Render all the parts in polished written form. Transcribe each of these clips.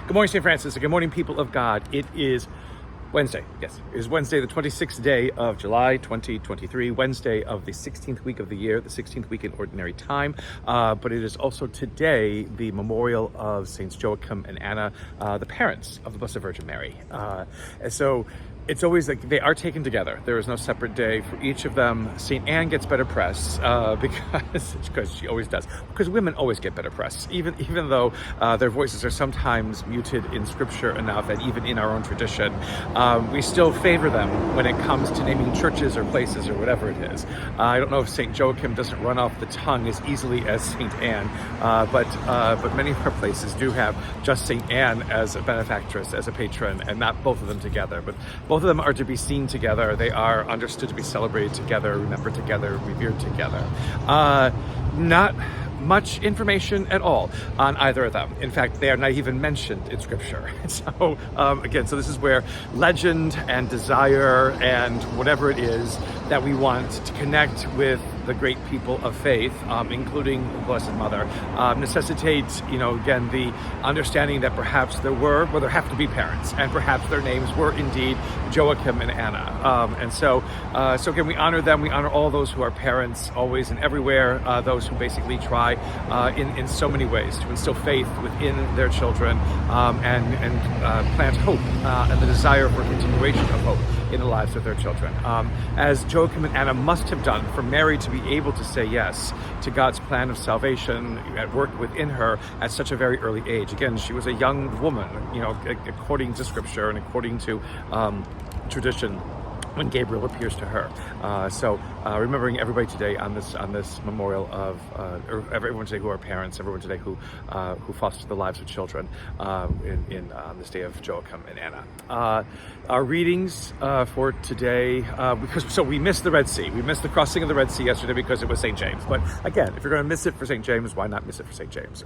Good morning, St. Francis, and good morning, people of God. It is Wednesday. Yes, it is Wednesday, the 26th day of July, 2023, Wednesday of the 16th week of the year, the 16th week in Ordinary Time. But it is also today the memorial of Saints Joachim and Anna, the parents of the Blessed Virgin Mary. And so it's always like they are taken together. There is no separate day for each of them. St. Anne gets better press because she always does. Because women always get better press, even though their voices are sometimes muted in Scripture enough, and even in our own tradition, we still favor them when it comes to naming churches or places or whatever it is. I don't know if St. Joachim doesn't run off the tongue as easily as St. Anne, but many of our places do have just St. Anne as a benefactress, as a patron, and not both of them together. But both of them are to be seen together. They are understood to be celebrated together, remembered together, revered together. Not much information at all on either of them. In fact, they are not even mentioned in Scripture. So again, so this is where legend and desire and whatever it is that we want to connect with the great people of faith, including the Blessed Mother, necessitates, again, the understanding that perhaps there have to be parents, and perhaps their names were indeed Joachim and Anna. And so again, we honor them. We honor all those who are parents, always and everywhere, those who basically try in so many ways to instill faith within their children, and plant hope and the desire for continuation of hope in the lives of their children. As Joachim and Anna must have done for Mary to be able to say yes to God's plan of salvation at work within her at such a very early age. Again, she was a young woman, according to Scripture and according to tradition, when Gabriel appears to her. So remembering everybody today on this memorial of everyone today who are parents, everyone today who foster the lives of children on this day of Joachim and Anna. Our readings for today, because we missed the Red Sea. We missed the crossing of the Red Sea yesterday because it was St. James. But again, if you're going to miss it for St. James, why not miss it for St. James?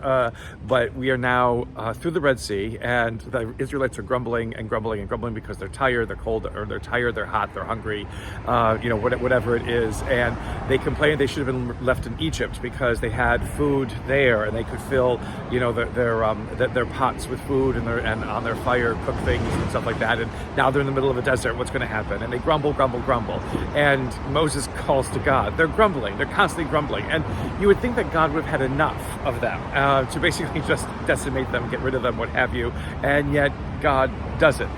But we are now through the Red Sea, and the Israelites are grumbling and grumbling and grumbling because they're tired, they're cold, or they're tired, they're hot, they're hungry, whatever it is, and they complain they should have been left in Egypt because they had food there and they could fill, their pots with food and on their fire cook things and stuff like that. And now they're in the middle of a desert. What's going to happen? And they grumble, and Moses calls to God. They're grumbling. They're constantly grumbling, and you would think that God would have had enough of them to basically just decimate them, get rid of them, what have you, and yet God doesn't.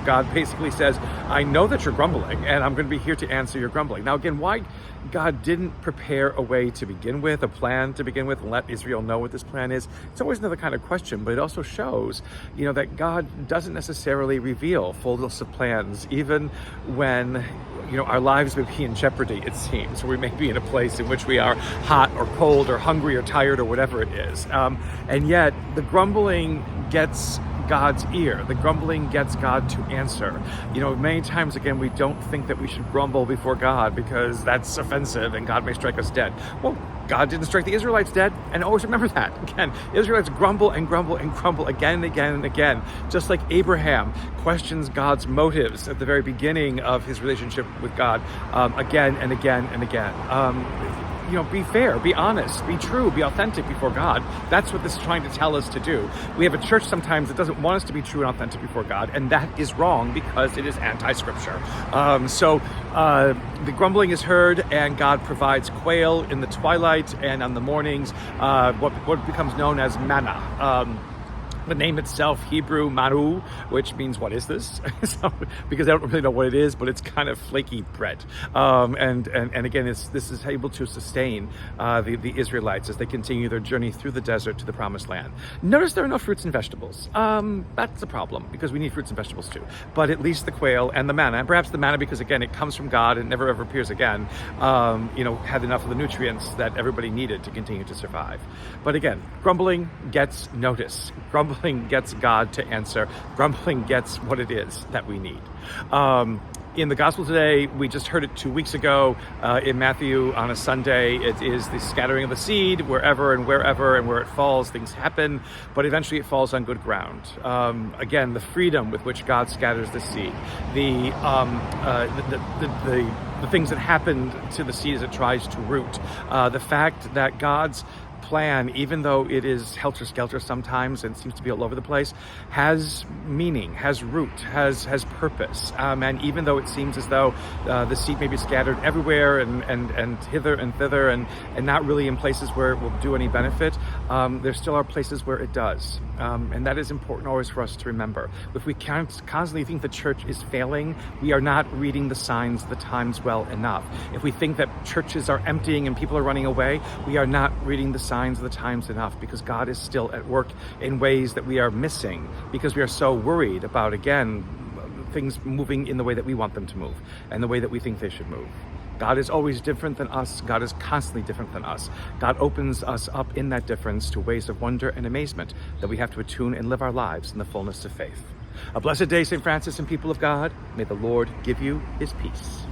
God basically says, I know that you're grumbling, and I'm going to be here to answer your grumbling. Now, again, why God didn't prepare a way to begin with, a plan to begin with, and let Israel know what this plan is, it's always another kind of question, but it also shows, that God doesn't necessarily reveal full lists of plans, even when, our lives may be in jeopardy, it seems. We may be in a place in which we are hot or cold or hungry or tired or whatever it is. And yet, the grumbling gets God's ear. The grumbling gets God to answer. Many times, again, we don't think that we should grumble before God because that's offensive and God may strike us dead. Well, God didn't strike the Israelites dead, and always remember that. Again, Israelites grumble and grumble and grumble again and again and again, just like Abraham questions God's motives at the very beginning of his relationship with God, again and again and again. Be fair, be honest, be true, be authentic before God. That's what this is trying to tell us to do. We have a church sometimes that doesn't want us to be true and authentic before God, and that is wrong because it is anti-Scripture. So the grumbling is heard, and God provides quail in the twilight and on the mornings, what becomes known as manna. The name itself, Hebrew, manu, which means, what is this? Because I don't really know what it is, but it's kind of flaky bread. And again, this is able to sustain the Israelites as they continue their journey through the desert to the Promised Land. Notice there are no fruits and vegetables. That's a problem, because we need fruits and vegetables too. But at least the quail and the manna, and perhaps the manna because, again, it comes from God and never ever appears again, had enough of the nutrients that everybody needed to continue to survive. But again, grumbling gets notice. Grumbling gets God to answer. Grumbling gets what it is that we need. In the gospel today, we just heard it 2 weeks ago in Matthew on a Sunday. It is the scattering of the seed wherever and where it falls, things happen, but eventually it falls on good ground. Again, the freedom with which God scatters the seed, the things that happened to the seed as it tries to root, the fact that God's plan, even though it is helter-skelter sometimes and seems to be all over the place, has meaning, has root, has purpose. And even though it seems as though the seed may be scattered everywhere and hither and thither and not really in places where it will do any benefit, there still are places where it does. And that is important always for us to remember. If we constantly think the church is failing, we are not reading the signs of the times well enough. If we think that churches are emptying and people are running away, we are not reading the signs of the times enough, because God is still at work in ways that we are missing because we are so worried about, again, things moving in the way that we want them to move and the way that we think they should move. God is always different than us. God is constantly different than us. God opens us up in that difference to ways of wonder and amazement that we have to attune and live our lives in the fullness of faith. A blessed day, St. Francis and people of God. May the Lord give you his peace.